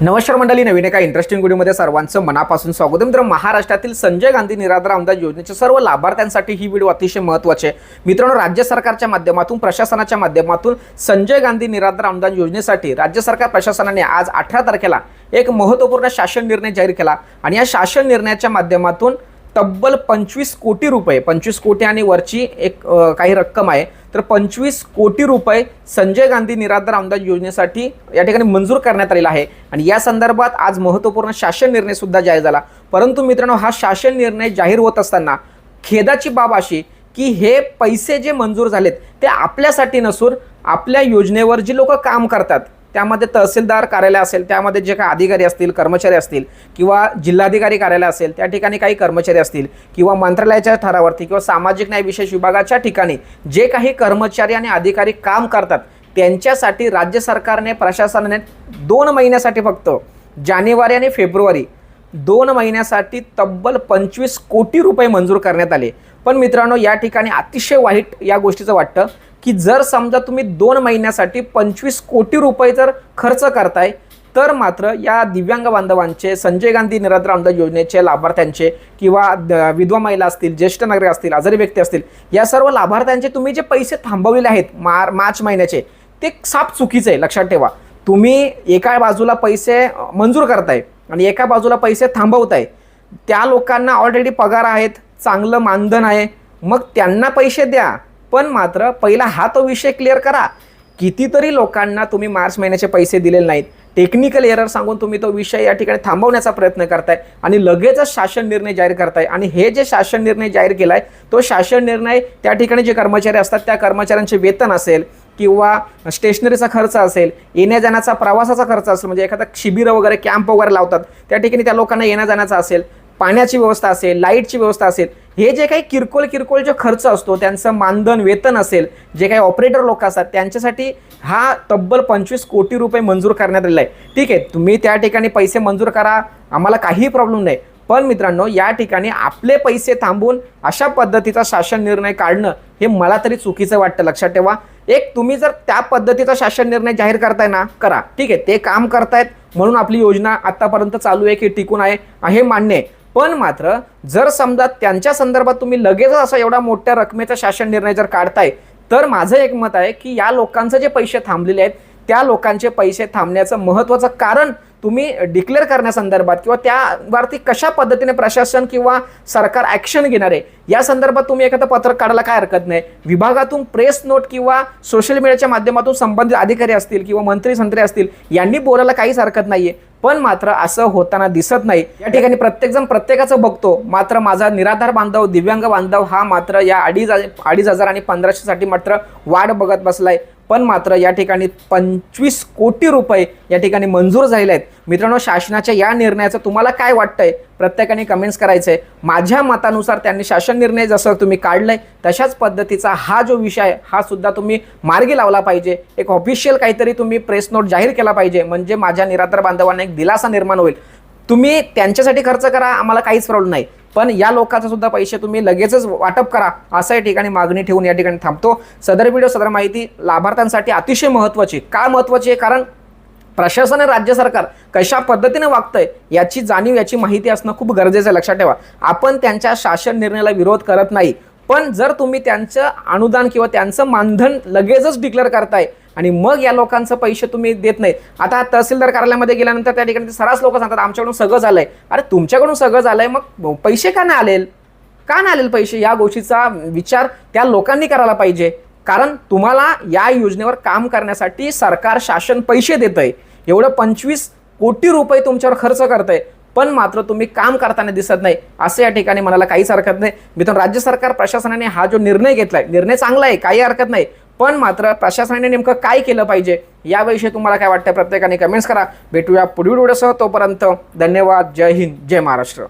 नमस्कार मंडळी, नवीन एका इंटरेस्टिंग व्हिडिओमध्ये सर्वांचं मनापासून स्वागत. मित्र, महाराष्ट्रातील संजय गांधी निराधार अनुदान योजनेच्या सर्व लाभार्थ्यांसाठी ही व्हिडिओ अतिशय महत्त्वाची आहे. मित्रांनो, राज्य सरकारच्या माध्यमातून, प्रशासनाच्या माध्यमातून संजय गांधी निराधार अनुदान योजनेसाठी राज्य सरकार प्रशासनाने आज 18 तारखेला एक महत्त्वपूर्ण शासन निर्णय जाहीर केला आणि या शासन निर्णयाच्या माध्यमातून तब्बल 25 कोटी रुपये, 25 कोटी आणि वरची एक काही रक्कम आहे, तर 25 कोटी रुपये संजय गांधी निराधार अनुदान योजनेसाठी या ठिकाणी मंजूर करण्यात आलेला आहे. आणि या संदर्भात आज महत्त्वपूर्ण शासन निर्णय सुद्धा जाहीर झाला. परंतु मित्रांनो, हा शासन निर्णय जाहीर होत असताना खेदाची बाब अशी की हे पैसे जे मंजूर झालेत ते आपल्यासाठी नसून आपल्या योजनेवर जी लोक काम करतात, त्यामध्ये तहसीलदार कार्यालय असेल, त्यामध्ये जे काही अधिकारी असतील, कर्मचारी असतील, किंवा जिल्हाधिकारी कार्यालय असेल, त्या ठिकाणी काही कर्मचारी असतील, किंवा मंत्रालयाच्या थरावरती किंवा सामाजिक न्याय विशेष विभागाच्या ठिकाणी जे काही कर्मचारी आणि अधिकारी काम करतात, त्यांच्यासाठी राज्य सरकारने, प्रशासनाने 2 महिन्यासाठी, फक्त जानेवारी आणि फेब्रुवारी 2 महिन्यासाठी तब्बल 25 कोटी रुपये मंजूर करण्यात आले. पण मित्रांनो, या ठिकाणी अतिशय वाईट या गोष्टीचं वाटतं की जर समजा तुम्ही 2 महिन्यासाठी 25 कोटी रुपये जर खर्च करताय, तर मात्र या दिव्यांग बांधवांचे, संजय गांधी निराधार अनुदान योजनेचे लाभार्थ्यांचे, किंवा विधवा महिला असतील, ज्येष्ठ नागरिक असतील, आजारी व्यक्ती असतील, या सर्व लाभार्थ्यांचे तुम्ही जे पैसे थांबवलेले आहेत मार्च महिन्याचे, ते साफ चुकीचं आहे. लक्षात ठेवा, तुम्ही एका बाजूला पैसे मंजूर करताय आणि एका बाजूला पैसे थांबवताय. त्या लोकांना ऑलरेडी पगार आहेत, चांगलं मानधन आहे, मग त्यांना पैसे द्या. पण मात्र पहिला हा तो विषय क्लिअर करा. कितीतरी लोकांना तुम्ही मार्च महिन्याचे पैसे दिलेले नाहीत, टेक्निकल एरर सांगून तुम्ही तो विषय या ठिकाणी थांबवण्याचा प्रयत्न करताय आणि लगेचच शासन निर्णय जाहीर करताय. आणि हे जे शासन निर्णय जाहीर केलाय, तो शासन निर्णय त्या ठिकाणी जे कर्मचारी असतात, त्या कर्मचाऱ्यांचे वेतन असेल, किंवा स्टेशनरीचा खर्च असेल, येण्या जाण्याचा प्रवासाचा खर्च असेल, म्हणजे एखादा शिबिर वगैरे, कॅम्प वगैरे लावतात, त्या ठिकाणी त्या लोकांना येण्या जाण्याचा असेल, पाण्याची व्यवस्था असेल, लाईटची व्यवस्था असेल, हे जे काही किरकोळ जो खर्च असतो, त्यांचं मानधन, वेतन असेल, जे काही ऑपरेटर लोक असतात, त्यांच्यासाठी हा तब्बल 25 कोटी रुपये मंजूर करण्यात आलेला आहे. ठीक आहे, तुम्ही त्या ठिकाणी पैसे मंजूर करा, आम्हाला काहीही प्रॉब्लेम नाही. पण मित्रांनो, या ठिकाणी आपले पैसे थांबवून अशा पद्धतीचा शासन निर्णय काढणं हे मला तरी चुकीचं वाटतं. लक्षात ठेवा, एक तुम्ही जर त्या पद्धतीचा शासन निर्णय जाहीर करताय ना, करा, ठीक आहे, ते काम करतायत म्हणून आपली योजना आतापर्यंत चालू आहे, की टिकून आहे, हे मान्य आहे. पण मात्र जर समजा त्यांच्या संदर्भात तुम्ही लगेच असा एवढा मोठ्या रकमेचा शासन निर्णय जर काढताय, तर माझं एक मत आहे की या लोकांचे जे पैसे थांबलेले आहेत, त्या लोकांचे पैसे थांबण्याचं महत्त्वाचं कारण तुम्ही डिक्लेअर करण्यासंदर्भात, किंवा त्यावरती कशा पद्धतीने प्रशासन किंवा सरकार ॲक्शन घेणार आहे, या संदर्भात तुम्ही एखादं पत्रक काढायला काय हरकत नाही. विभागातून प्रेस नोट किंवा सोशल मीडियाच्या माध्यमातून संबंधित अधिकारी असतील किंवा मंत्री असतील, यांनी बोलायला काहीच हरकत नाहीये. पण मात्र असं होताना दिसत नाही. या ठिकाणी प्रत्येकजण प्रत्येकाचं बघतो, मात्र माझा निराधार बांधव, दिव्यांग बांधव हा मात्र या 2,500 आणि 1,500साठी मात्र वाट बघत बसलाय. पण मात्र या ठिकाणी 25 कोटी रुपये या ठिकाणी मंजूर झालेले आहेत. मित्रांनो, शासनाच्या या निर्णयाचं तुम्हाला काय वाटतंय, प्रत्येकाने कमेंट्स करायचंय. माझ्या मतानुसार त्यांनी शासन निर्णय जसं तुम्ही काढलंय, तशाच पद्धतीचा हा जो विषय आहे, हा सुद्धा तुम्ही मार्गी लावला पाहिजे. एक ऑफिशियल काहीतरी तुम्ही प्रेस नोट जाहीर केला पाहिजे, म्हणजे माझ्या निराधार बांधवांना एक दिलासा निर्माण होईल. तुम्ही त्यांच्यासाठी खर्च करा, आम्हाला काहीच प्रॉब्लेम नाही, पण या लोकांचा सुद्धा पैसे तुम्ही लगेचच वाटप करा, असं या ठिकाणी मागणी ठेवून या ठिकाणी थांबतो. सदर व्हिडिओ, सदर माहिती लाभार्थ्यांसाठी अतिशय महत्त्वाची. का महत्त्वाची आहे? कारण प्रशासन, राज्य सरकार कशा पद्धतीने वागतंय याची जाणीव, याची माहिती असणं खूप गरजेचं आहे. लक्षात ठेवा, आपण त्यांच्या शासन निर्णयाला विरोध करत नाही, पण जर तुम्ही त्यांचं अनुदान किंवा त्यांचं मानधन लगेचच डिक्लेअर करताय आणि मग या लोकांचं पैसे तुम्ही देत नाही. आता तहसीलदार कार्यालयामध्ये गेल्यानंतर त्या ठिकाणी सरास लोक सांगतात, आमच्याकडून सगळं झालंय. अरे, तुमच्याकडून सगळं झालंय, मग पैसे का नाही आलेल पैसे? या गोष्टीचा विचार त्या लोकांनी करायला पाहिजे. कारण तुम्हाला या योजनेवर काम करण्यासाठी सरकार, शासन पैसे देतंय, एवढं 25 कोटी रुपये तुमच्यावर खर्च करतंय, पण मात्र तुम्ही काम करताना दिसत नाही, असं या ठिकाणी म्हणायला काहीच हरकत नाही. मित्रांनो, राज्य सरकार, प्रशासनाने हा जो निर्णय घेतलाय, निर्णय चांगला आहे, काही हरकत नाही. पण मात्र प्रशासनाने नेमकं काय केलं पाहिजे, याविषयी तुम्हाला काय वाटतं, प्रत्येकाने कमेंट्स करा. भेटूया पुढील व्हिडिओसह. तोपर्यंत धन्यवाद. जय हिंद, जय महाराष्ट्र.